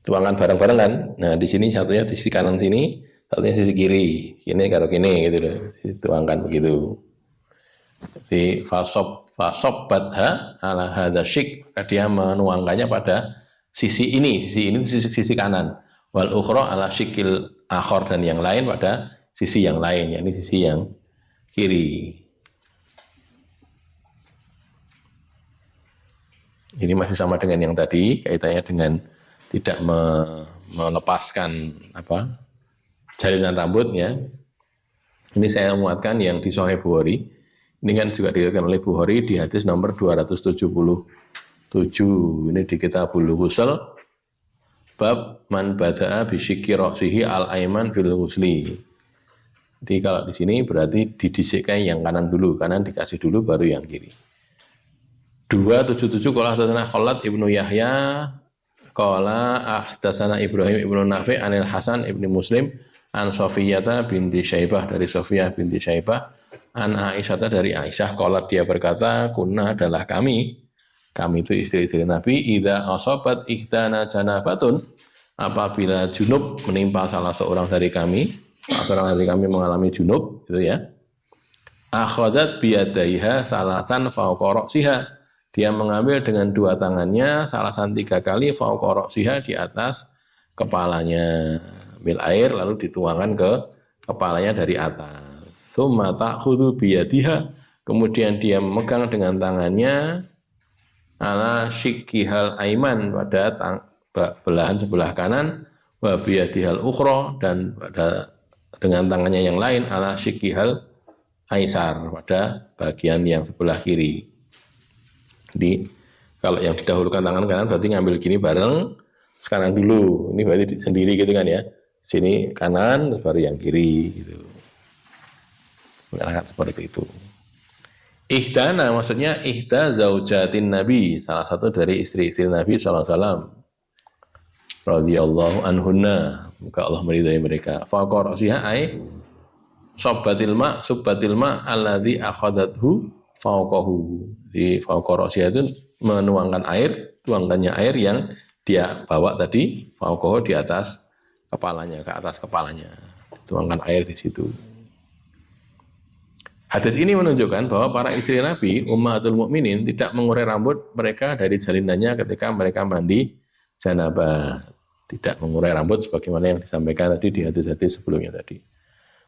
tuangkan bareng-bareng kan. Nah di sini satunya di sisi kanan sini, satunya sisi kiri, kini karo kini gitu loh, dituangkan begitu. Di fasobbatha ala hadza syik, maka dia menuangkannya pada sisi ini sisi kanan. Wal ukhra ala syikil akhor dan yang lain pada sisi yang lain, yakni sisi yang kiri. Ini masih sama dengan yang tadi, kaitannya dengan tidak melepaskan jalinan rambut ya. Ini saya muatkan yang di Sahih Bukhari. Ini kan juga diriwayatkan oleh Bukhari di hadis nomor 277. Ini di Kitabul Ghusl bab man bada'a bisyikki ra'sihi al-aiman fil ghusli. Jadi kalau di sini berarti didisikkan yang kanan dulu, kanan dikasih dulu baru yang kiri. 277 qala hadatsana Khalid ibnu Yahya qala ahdatsana Ibrahim ibnu Nafi' anil Hasan ibnu Muslim an Safiyata binti Syaibah dari Safiyah binti Syaibah an Aisyah dari Aisyah qalat dia berkata kunna adalah kami itu istri-istri Nabi idza asabat ihdana janabatun apabila junub menimpa salah seorang dari kami mengalami junub gitu ya akhadat biyadaiha salasan fauqa ra'siha dia mengambil dengan dua tangannya salasan 3 kali fauqa ra'siha di atas kepalanya ambil air lalu dituangkan ke kepalanya dari atas summa ta'khudhu biyadiha kemudian dia memegang dengan tangannya ala syikkihal aiman pada belahan sebelah kanan wa biyadihal ukhra dan pada dengan tangannya yang lain ala syikkihal aisar pada bagian yang sebelah kiri. Jadi kalau yang didahulukan tangan kanan berarti ngambil gini bareng sekarang dulu. Ini berarti sendiri gitu kan ya. Sini kanan terus baru yang kiri gitu. Menggunakan seperti itu. Ihdana maksudnya ihda zaujatin Nabi, salah satu dari istri-istri Nabi sallallahu alaihi wasallam. Radhiyallahu anhunna, semoga Allah meridai mereka. Faqara siha ai subbatil ma alladzi akhadathu fauqahu. Di fauqa ra'siha itu menuangkan air, tuangkannya air yang dia bawa tadi fauqahu di atas kepalanya, ke atas kepalanya. Tuangkan air di situ. Hadis ini menunjukkan bahwa para istri Nabi, ummahatul mukminin tidak mengurai rambut mereka dari jalinannya ketika mereka mandi janabah. Tidak mengurai rambut sebagaimana yang disampaikan tadi di hadis-hadis sebelumnya tadi.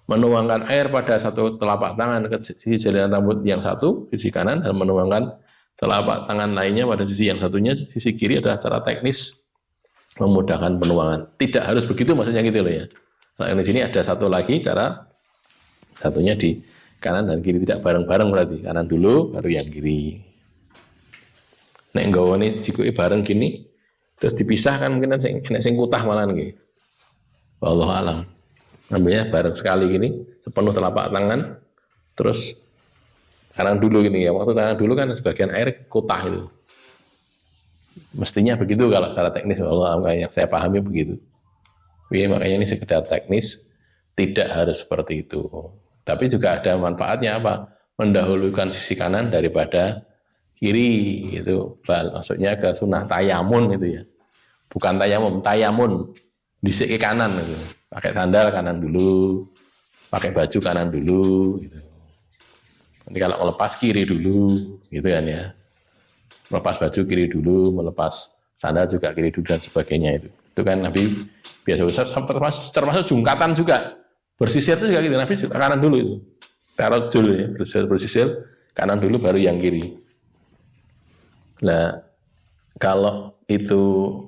Menuangkan air pada satu telapak tangan ke sisi jalinan rambut yang satu, sisi kanan, dan menuangkan telapak tangan lainnya pada sisi yang satunya, sisi kiri adalah secara teknis memudahkan penuangan. Tidak harus begitu maksudnya gitu loh ya. Nah di sini ada satu lagi cara, satunya di kanan dan kiri tidak bareng-bareng berarti kanan dulu baru yang kiri. Nek nggawane jikuke bareng gini terus dipisahkan mungkin sing kutah malahan nggih. Wallahu alam. Ambilnya bareng sekali gini, sepenuh telapak tangan, terus kanan dulu gini ya. Waktu kanan dulu kan sebagian air kutah itu. Mestinya begitu kalau secara teknis, Allah yang saya pahami begitu. Ya, makanya ini sekedar teknis, tidak harus seperti itu. Tapi juga ada manfaatnya apa? Mendahulukan sisi kanan daripada kiri itu. Maksudnya ke sunnah tayamun itu ya. Bukan tayamum, tayamun. Disik ke kanan itu. Pakai sandal kanan dulu, pakai baju kanan dulu gitu. Nanti kalau melepas kiri dulu gitu kan ya. Melepas baju kiri dulu, melepas sandal juga kiri dulu dan sebagainya itu. Itu kan Nabi biasa termasuk jungkatan juga. Bersisir itu juga gitu, Nabi juga kanan dulu itu. Tarojul ya, bersisir kanan dulu baru yang kiri. Nah, kalau itu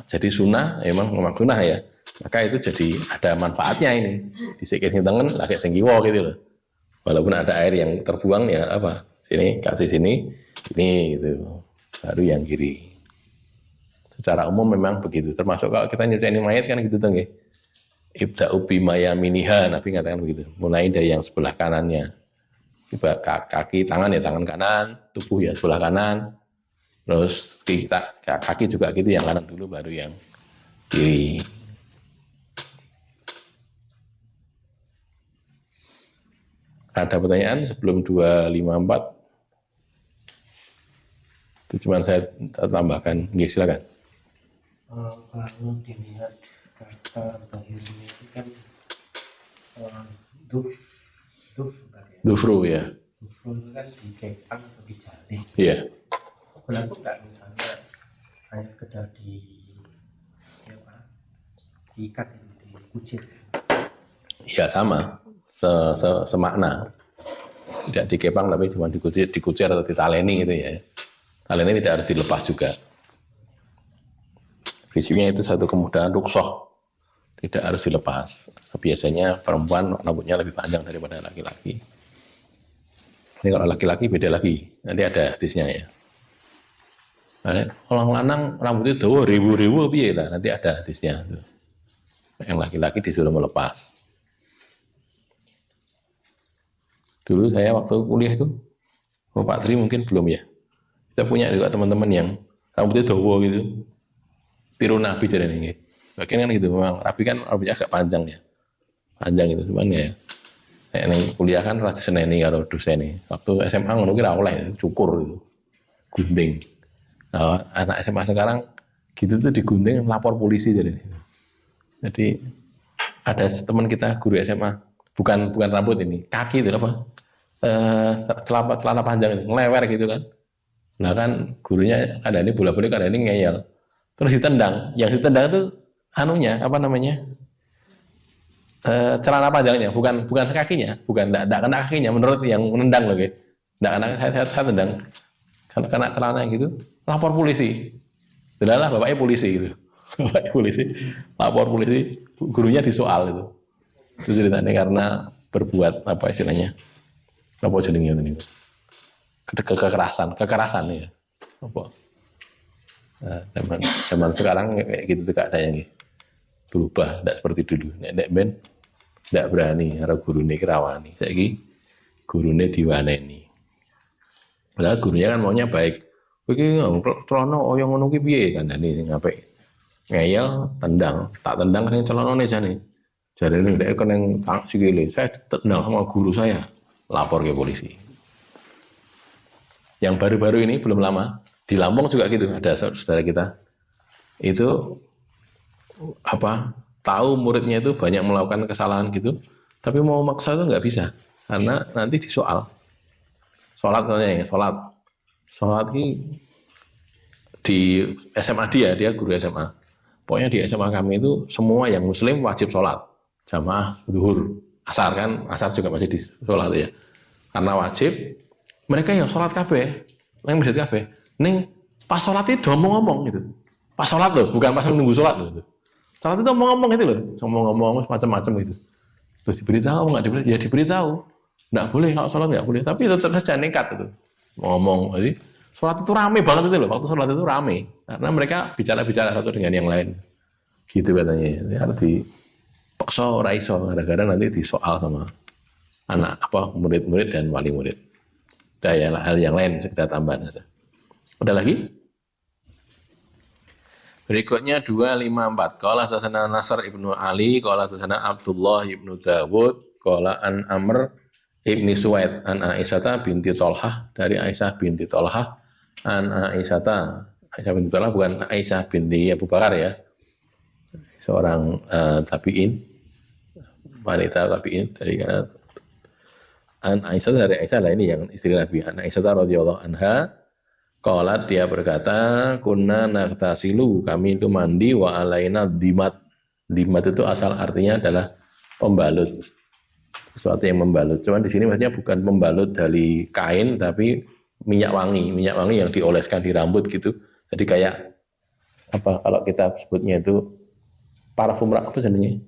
jadi sunnah, memang sunnah ya. Maka itu jadi ada manfaatnya ini. Disikir sing tengen lagi sing kiwa gitu loh. Walaupun ada air yang terbuang ya sini kasih sini gitu. Baru yang kiri. Secara umum memang begitu. Termasuk kalau kita nyuciin mayat kan gitu nggih. Ibda'u bima yaminiha, Nabi mengatakan begitu. Mulai dari yang sebelah kanannya. Tiba kaki, tangan ya tangan kanan, tubuh ya sebelah kanan. Terus kaki juga gitu, yang kanan dulu baru yang kiri. Ada pertanyaan sebelum 254? Itu cuma saya tambahkan. Nggih, silakan. Kalau dilihat kata bahirnya itu kan Dufru ya. Dufru itu kan dikepang atau dijalin. Iya. Berlaku nggak misalnya hanya sekedar diikat itu kucir. Ya sama, semakna. Tidak dikepang tapi cuma dikucir atau ditaleni gitu ya. Taleni tidak harus dilepas juga. Prinsipnya itu satu kemudahan ruksoh, tidak harus dilepas. Biasanya perempuan rambutnya lebih panjang daripada laki-laki. Ini kalau laki-laki beda lagi, nanti ada hadisnya ya. Orang lanang rambutnya dawa ribu-ribu piye lah, nanti ada hadisnya. Yang laki-laki disuruh melepas. Dulu saya waktu kuliah itu, Pak Tri mungkin belum ya. Kita punya juga teman-teman yang rambutnya dawa gitu. Tiru Nabi jadi ini. Bagian kan gitu, memang Rabi kan rambutnya agak panjang ya. Panjang itu, cuman ya. Nek kuliah kan rada seneni karo dosen ini. Waktu SMA ngono ki ra oleh cukur itu. Gunting. Nah, anak SMA sekarang gitu tuh digunting lapor polisi jadi. Jadi ada teman kita guru SMA, bukan rambut ini, kaki itu apa? Celana panjang itu, ngelewer gitu kan. Nah kan gurunya ada ini bola-balik, ada ini ngeyel. Terus ditendang. Yang ditendang itu anunya, apa namanya? Celana panjangnya, bukan kakinya, enggak kena kakinya menurut yang menendang loh, gitu. Enggak kena, saya tendang. Kalau kena celana gitu, lapor polisi. Delalah bapaknya polisi gitu. Bapaknya polisi, lapor polisi, gurunya disoal itu. Itu ceritanya karena berbuat apa istilahnya? Apa jenenge ini? Kekerasan ya. Apa? Nah, zaman sekarang kayak gitu tuh keadaannya berubah, tidak seperti dulu. Nek ben tidak berani, karena gurune kirawani. Saiki gurune diwaneni. Lah gurunya kan maunya baik. Iki celana oyo ngono ki piye kandhane sing apik. Ngeyel, tendang, tak tendang kan celanane jane. Jarene nek kena tak sikile, saya tendang sama guru saya, lapor ke polisi. Yang baru-baru ini belum lama di Lampung juga gitu, ada saudara kita itu apa tahu muridnya itu banyak melakukan kesalahan gitu, tapi mau maksa itu nggak bisa karena nanti disoal. Sholat katanya, sholat di SMA dia guru SMA. Pokoknya di SMA kami itu semua yang Muslim wajib sholat, jamaah zuhur, asar kan, asar juga masih di sholat ya, karena wajib. Mereka yang sholat kabeh, yang masjid kabeh. Ning pas sholat itu ngomong-ngomong gitu. Pas sholat loh, bukan pas menunggu sholat loh. Sholat itu ngomong-ngomong itu loh, ngomong-ngomong macam-macam gitu. Terus diberitahu nggak diberitahu? Ya diberitahu. Nggak boleh kalau sholat nggak boleh. Tapi tetap saja nekat itu. Ngomong sih. Sholat itu rame banget itu loh. Waktu sholat itu rame karena mereka bicara-bicara satu dengan yang lain. Gitu katanya. Ya, harus dipaksa raiso gara-gara nanti disoal sama anak murid-murid dan wali murid. Ada hal yang lain sekedar tambahan saja. Ada lagi? Berikutnya 254. Qala hadatsana Nasr ibnu Ali, qala hadatsana Abdullah ibnu Dawud, qala an Amr ibni Suwaid an Aisyah binti Tolhah, dari Aisyah binti Tolhah an Aisyah binti Tolhah, bukan Aisyah binti Abu Bakar ya. Seorang tabi'in, wanita tabi'in dari an Aisyah, dari Aisyah lah ini yang istri Nabi. An Aisyah radhiyallahu anha qalat, dia berkata, kunna naghtasilu, kami itu mandi, wa alaina dimat. Dimat itu asal artinya adalah pembalut, sesuatu yang membalut. Cuman di sini maksudnya bukan pembalut dari kain, tapi minyak wangi yang dioleskan di rambut gitu. Jadi kayak apa kalau kita sebutnya itu parfum, apa jenenge?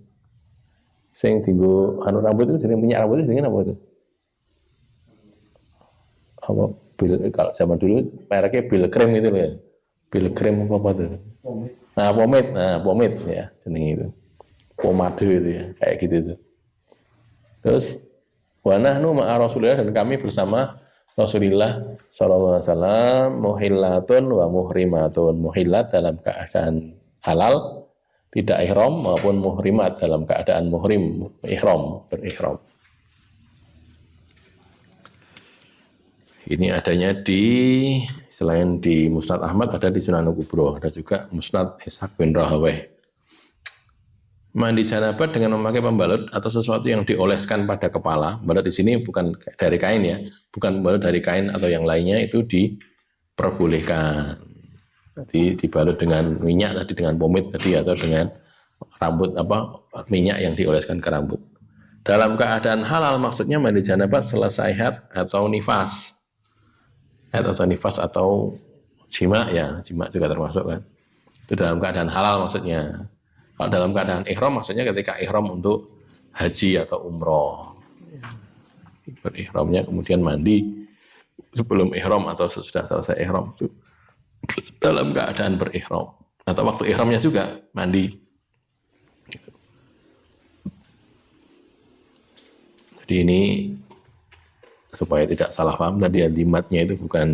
Sing dienggo anu rambut itu jenenge minyak rambut itu jenenge apa itu? Apa kalau zaman dulu mereknya Bilkrem itu loh ya. Bilkrem apa itu? Pomade ya jenenge itu. Pomade itu ya, kayak gitu itu. Terus wa nahnu ma'a Rasulillah, dan kami bersama Rasulullah sallallahu alaihi wasallam, muhillatun wa muhrimatun. Muhillat dalam keadaan halal, tidak ihram, maupun muhrimat dalam keadaan muhrim, berihram. Ini adanya selain di Musnad Ahmad, ada di Sunan Kubro, ada juga Musnad Ishaq bin Rahawayh. Mandi janabah dengan memakai pembalut atau sesuatu yang dioleskan pada kepala. Pembalut di sini bukan dari kain ya, bukan pembalut dari kain atau yang lainnya, itu diperbolehkan. Jadi dibalut dengan minyak tadi, dengan pomade tadi, atau dengan rambut minyak yang dioleskan ke rambut. Dalam keadaan halal maksudnya mandi janabat selesai haid atau nifas. Haid atau nifas atau jima ya, jima juga termasuk kan. Itu dalam keadaan halal maksudnya. Kalau dalam keadaan ihram maksudnya ketika ihram untuk haji atau umroh. Berihramnya kemudian mandi sebelum ihram atau sesudah selesai ihram itu dalam keadaan berihram atau waktu ihramnya juga mandi. Jadi ini supaya tidak salah paham tadi antimatnya itu bukan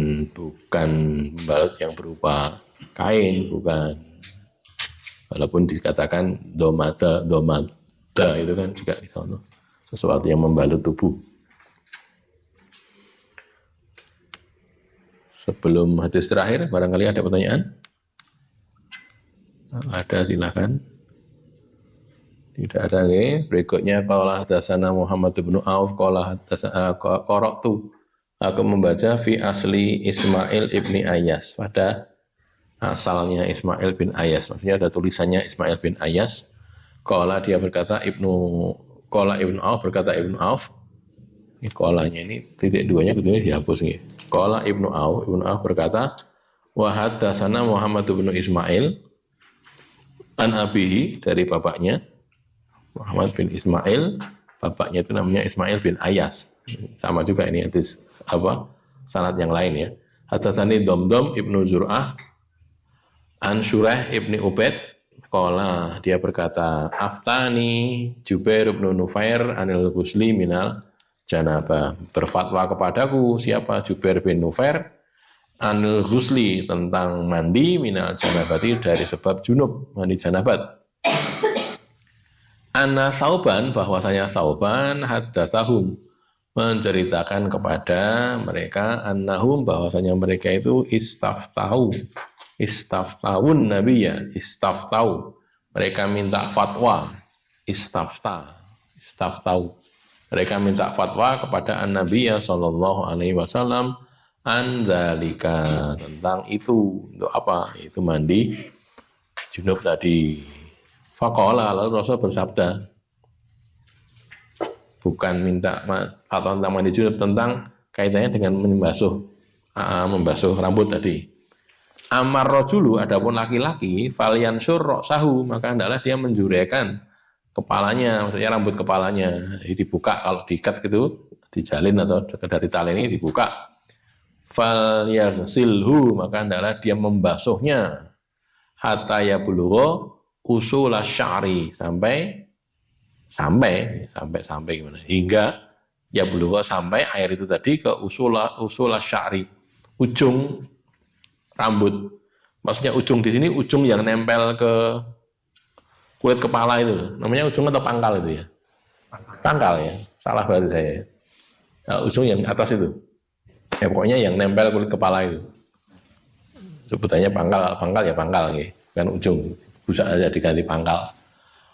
balut yang berupa kain, bukan. Walaupun dikatakan domada itu kan juga sesuatu yang membalut tubuh. Sebelum hadis terakhir, barangkali ada pertanyaan? Ada, silakan. Tidak ada, nih. Berikutnya qala hadatsana Muhammad bin Auf qala hadatsana qara'tu. Aku membaca fi asli Ismail ibni Ayyas, pada asalnya Ismail bin Ayyas. Maksudnya ada tulisannya Ismail bin Ayyas. Qala dia berkata Ibnu Auf berkata Ibnu Auf. Ini kolanya ini titik duanya kemudian dihapus nih. Qala Ibnu Auf berkata wa hadatsana Muhammad bin Ismail an abihi, dari bapaknya Muhammad bin Ismail, bapaknya itu namanya Ismail bin Ayyas. Sama juga ini hadis sanad yang lain ya. Hadatsani Domdom Ibnu Zur'ah an Syurah Ibni Ubaid qala, dia berkata aftani Jubair bin Nufair anil ghusli minal janabah, berfatwa kepadaku siapa Jubair bin Nufair anil ghusli, tentang mandi minal janabati, dari sebab junub, mandi janabat. Anna Sauban, bahwasanya Sauban haddatsahum, menceritakan kepada mereka annahum, bahwasanya mereka itu istaftahun nabiyya, istaftau, mereka minta fatwa, istaftau, mereka minta fatwa kepada an-nabiyya sallallahu alaihi wasallam andzalika, tentang itu, untuk apa? Itu mandi junub tadi. Faqala, lalu Rasul bersabda, bukan minta fatwa tentang mandi junub, tentang kaitannya dengan membasuh rambut tadi. Amar rajulu, adapun laki-laki, falyansur ra'sahu, maka hendaklah dia menjuraikan kepalanya, maksudnya rambut kepalanya. Jadi dibuka, kalau diikat gitu, dijalin atau dari tali ini dibuka. Falyaghsilhu, maka hendaklah dia membasuhnya. Hatta yablugha usula sya'ri, sampai gimana? Hingga yablugha, sampai air itu tadi ke usula sya'ri, ujung rambut. Maksudnya ujung di sini ujung yang nempel ke kulit kepala itu, namanya ujung atau pangkal itu ya? Pangkal ya, salah berarti saya. Nah, ujung yang atas itu, ya pokoknya yang nempel kulit kepala itu, sebutannya pangkal ya pangkal ya, kan ujung, bisa aja diganti pangkal.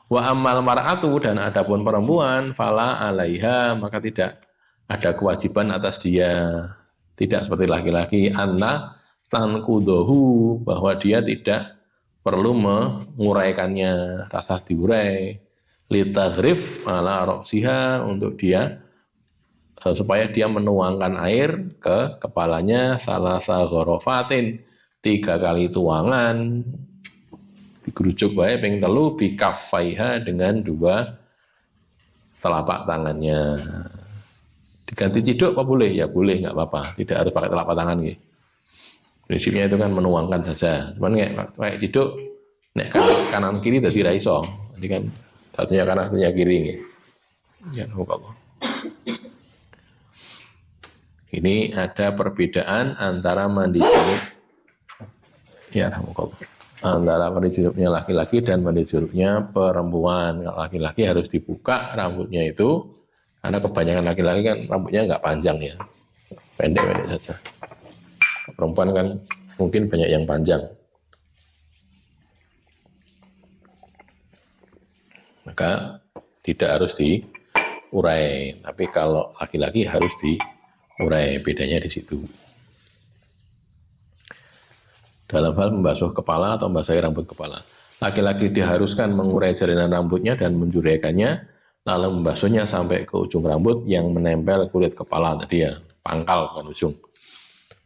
Wa ammal mar'atu, dan adapun perempuan, fala alaiha, maka tidak ada kewajiban atas dia, tidak seperti laki-laki, anna tankudohu, bahwa dia tidak perlu menguraikannya, rasa diurai, litaghrif ala roksiha, untuk dia supaya dia menuangkan air ke kepalanya, salasa ghorofatin, 3 kali tuangan, dikerucuk bae ping 3 bikaffaiha, dengan 2 telapak tangannya. Diganti ciduk apa boleh? Ya boleh, nggak apa-apa, tidak harus pakai telapak tangan gitu. Prinsipnya itu kan menuangkan saja. Cuman kayak ciduk nek kanan kiri dadi ra iso. Jadi kan satunya kanan satunya kiri nggih. Ya Allah. Ini ada perbedaan antara mandi junub, ya Allah, antara mandi junubnya laki-laki dan mandi junubnya perempuan. Kalau laki-laki harus dibuka rambutnya itu, karena kebanyakan laki-laki kan rambutnya nggak panjang ya, pendek-pendek saja. Perempuan kan mungkin banyak yang panjang. Maka tidak harus diurai, tapi kalau laki-laki harus diurai, bedanya di situ. Dalam hal membasuh kepala atau membasahi rambut kepala. laki-laki diharuskan mengurai jalinan rambutnya dan menjuraikannya, lalu membasuhnya sampai ke ujung rambut yang menempel kulit kepala tadi ya, pangkal bukan ujung.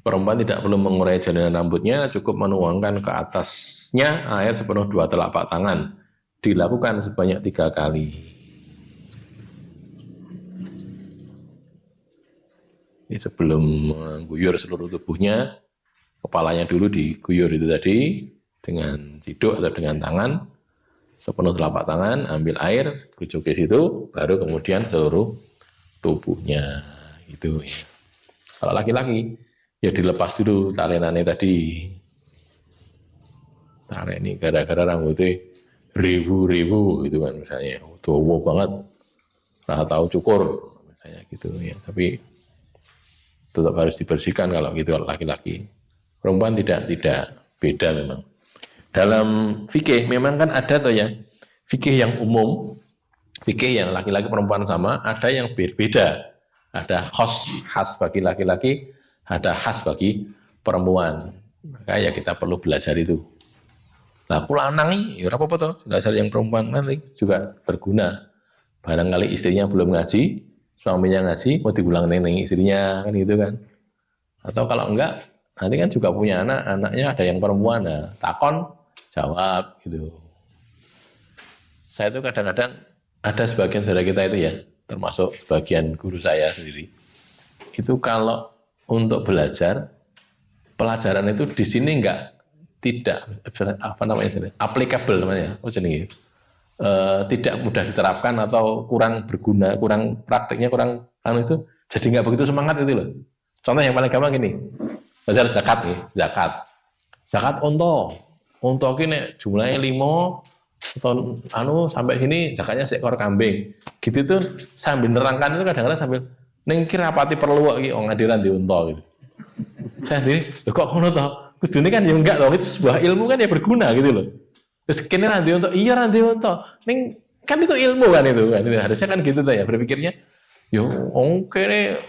Perempuan tidak perlu mengurai jalinan rambutnya, cukup menuangkan ke atasnya air sepenuh 2 telapak tangan. Dilakukan sebanyak 3 kali. Ini sebelum mengguyur seluruh tubuhnya, kepalanya dulu diguyur itu tadi dengan ciduk atau dengan tangan, sepenuh telapak tangan, ambil air, rujuk ke situ, baru kemudian seluruh tubuhnya. Itu ya. Kalau laki-laki, ya dilepas dulu talenannya tadi. Talen ini gara-gara rambutnya ribu-ribu gitu kan misalnya, tua banget, nggak tahu cukur misalnya gitu ya. Tapi tetap harus dibersihkan kalau gitu laki-laki. Perempuan tidak beda memang. Dalam fikih memang kan ada tuh ya, fikih yang umum, fikih yang laki-laki perempuan sama, ada yang berbeda. Ada khas bagi laki-laki, ada khas bagi perempuan. Maka ya kita perlu belajar itu. Nah, aku lanang ini, ya apa-apa toh, belajar yang perempuan nanti juga berguna. Barangkali istrinya belum ngaji, suaminya ngaji, mau diulang neneng istrinya, kan gitu kan. Atau kalau enggak, nanti kan juga punya anak, anaknya ada yang perempuan, nah, takon, jawab, gitu. Saya itu kadang-kadang, ada sebagian saudara kita itu ya, termasuk sebagian guru saya sendiri, itu kalau untuk belajar, pelajaran itu di sini tidak apa namanya, applicable namanya, tidak mudah diterapkan atau kurang berguna, kurang prakteknya, kurang itu, jadi nggak begitu semangat itu loh. Contoh yang paling gampang gini, belajar zakat nih, zakat onto ini jumlahnya 5 atau sampai sini zakatnya seekor kambing, gitu tuh sambil nerangkan itu kadang-kadang sambil nengkir rapati perlu lagi ngadiran di unto gitu. Saya sendiri, kok ngono toh? Kudune kan ya enggak loh, itu sebuah ilmu kan ya berguna gitu loh. Terus kene nanti untuk iya nanti untuk ning kan itu ilmu kan itu kan. Harusnya kan gitu tuh ya berpikirnya. Yo kene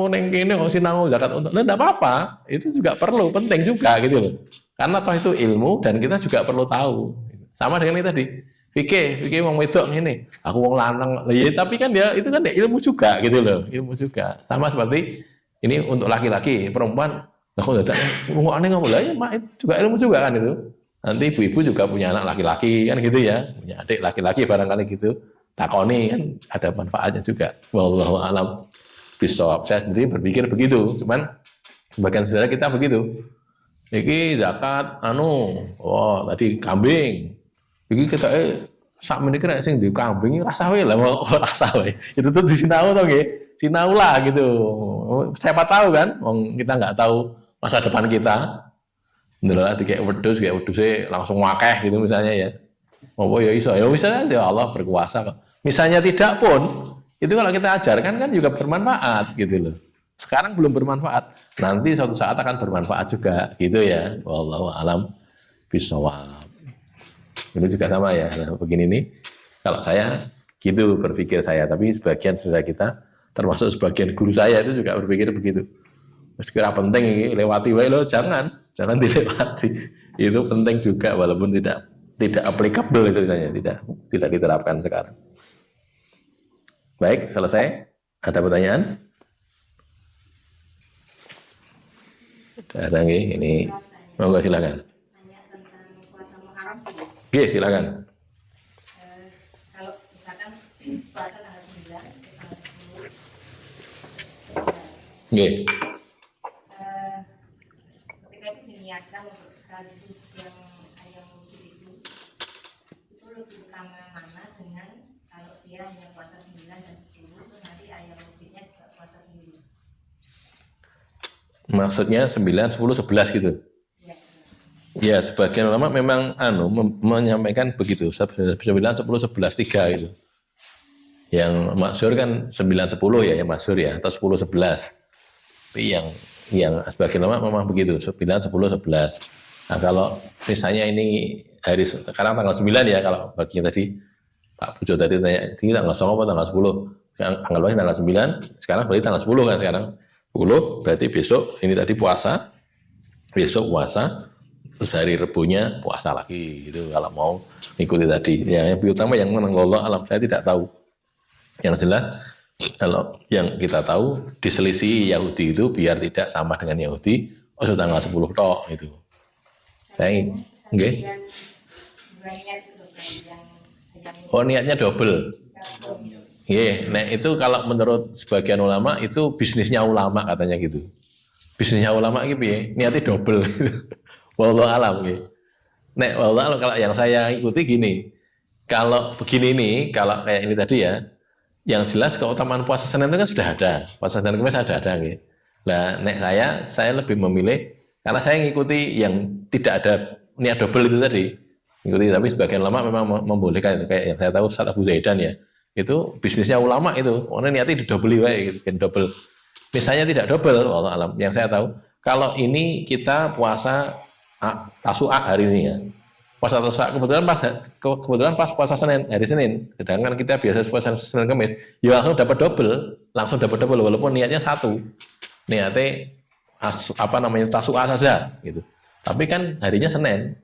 ning kene kok sinau zakat untuk. Lah enggak apa-apa, itu juga perlu, penting juga gitu loh. Karena toh itu ilmu dan kita juga perlu tahu. Sama dengan ini tadi. Fikih wong wedok ngene. Aku wong lanang. Ya tapi kan ya itu kan ya ilmu juga gitu loh, ilmu juga. Sama seperti ini untuk laki-laki, perempuan. Nah, kalau datang, aneh ngomong lah, ya mak, itu juga ilmu juga kan itu. Nanti ibu-ibu juga punya anak laki-laki kan gitu ya, punya adik laki-laki barangkali gitu. Takoni kan ada manfaatnya juga. Wallahu a'lam bishawab. Saya sendiri berpikir begitu, cuman sebagian saudara kita begitu. Iki zakat, tadi kambing. Iki kita sak menikah sing di kambing rasa wae lah, mau rasa wae. Itu tuh disinau tuh nggih. Sinau lah gitu. Siapa tahu kan, kita nggak tahu masa depan kita. Ndelok kayak wedhusnya langsung wakeh gitu misalnya ya. Apa ya iso? Ya misalnya ya Allah berkuasa kok. Misalnya tidak pun, itu kalau kita ajarkan kan juga bermanfaat gitu loh. Sekarang belum bermanfaat, nanti suatu saat akan bermanfaat juga gitu ya. Wallahu a'lam bishawab. Ini juga sama ya. Nah, begini nih, kalau saya gitu berpikir saya, tapi sebagian saudara kita, termasuk sebagian guru saya itu juga berpikir begitu. Sekira penting ini lewati wae lo, jangan dilewati. Itu penting juga walaupun tidak applicable itu tidak diterapkan sekarang. Baik, selesai. Ada pertanyaan? Ada nggih? Ini monggo silakan. Oke, silakan. Kalau misalkan puasa tanggal 9, tanggal 10. Nggih. Ketika itu diniatkan untuk sekaligus yang ayam itu lebih utama mana dengan kalau dia hanya puasa 9 dan 10, terus nanti ayam wujudnya juga puasa 9. Maksudnya 9, 10, 11 gitu. Ya, sebagian ulama memang menyampaikan begitu, 9, 10, 11, 3 gitu. Yang masyhur kan 9, 10 ya, yang masyhur ya, atau 10, 11. Tapi yang sebagian ulama memang begitu, 9, 10, 11. Nah, kalau misalnya ini hari sekarang tanggal 9 ya, kalau bagian tadi Pak Pujo tadi tanya, ini tanggal 9 apa tanggal 10? Anggapnya tanggal 9, sekarang berarti tanggal 10 kan sekarang. 10 berarti besok ini tadi puasa, besok puasa. terus hari Rebunya puasa lagi gitu kalau mau ikuti tadi. Ya, yang lebih utama yang menang Allah alam, saya tidak tahu. Yang jelas kalau yang kita tahu diselisih Yahudi itu biar tidak sama dengan Yahudi, oh sudah tanggal 10 tok itu. Saya nggih. Oh niatnya double. Iya, nah itu kalau menurut sebagian ulama itu bisnisnya ulama katanya gitu. Bisnisnya ulama gitu ya, niatnya double. Wallahu alam gitu. Nek wallahu alam kalau yang saya ikuti gini. Kalau begini nih, kalau kayak ini tadi ya, yang jelas keutamaan puasa Senin itu kan sudah ada. Puasa Senin Kamis ada gitu. Nah, nek saya lebih memilih karena saya ngikuti yang tidak ada niat double itu tadi. Ngikuti, tapi sebagian ulama memang membolehkan itu. Kayak yang saya tahu Ustaz Abu Zaidan ya. Itu bisnisnya ulama itu, karena niatnya didobeli gitu, double. Misalnya tidak double, wallahu alam. Yang saya tahu, kalau ini kita puasa Tasu'a hari ini ya. Puasa Tasu'a kebetulan pas puasa Senin, hari Senin. Sedangkan kita biasa puasa Senin Kamis, ya langsung dapat double walaupun niatnya satu. Niatnya Tasu'a saja gitu. Tapi kan harinya Senin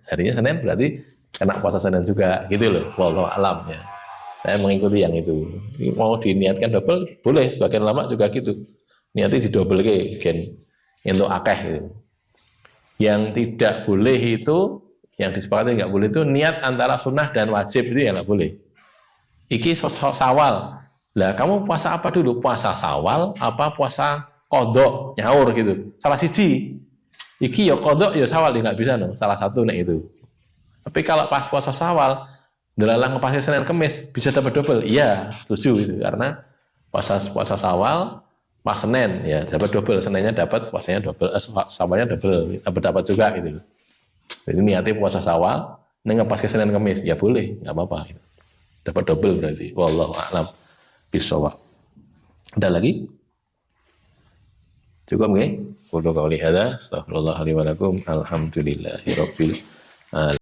berarti kena puasa Senin juga gitu loh, wallahu alam ya. Saya mengikuti yang itu. Mau diniatkan double boleh, sebagian lama juga gitu. Niatnya didouble gen untuk akeh gitu. Yang tidak boleh itu, yang disepakati nggak boleh itu niat antara sunnah dan wajib itu ya nggak boleh. Iki Sawal. Lah kamu puasa apa dulu? Puasa Sawal apa puasa kodok nyaur gitu? Salah siji. Iki ya kodok ya Sawal ya nggak bisa no. Salah satu nek itu. Tapi kalau pas puasa Sawal delalang pas Senin Kamis bisa dapat double. Iya, setuju itu karena puasa Sawal pas Senin ya dapat double, Seninnya dapat, puasanya double, Sawalnya double, dapat juga gitu. Jadi niatnya puasa Sawal, neng pas Senin Kamis ya boleh, nggak apa-apa. Dapat double berarti. Wallahu a'lam bishawab. Ada lagi? Cukup nggih? Qul qouli hadza, astaghfirullah li wa lakum, alhamdulillahirabbil alamin.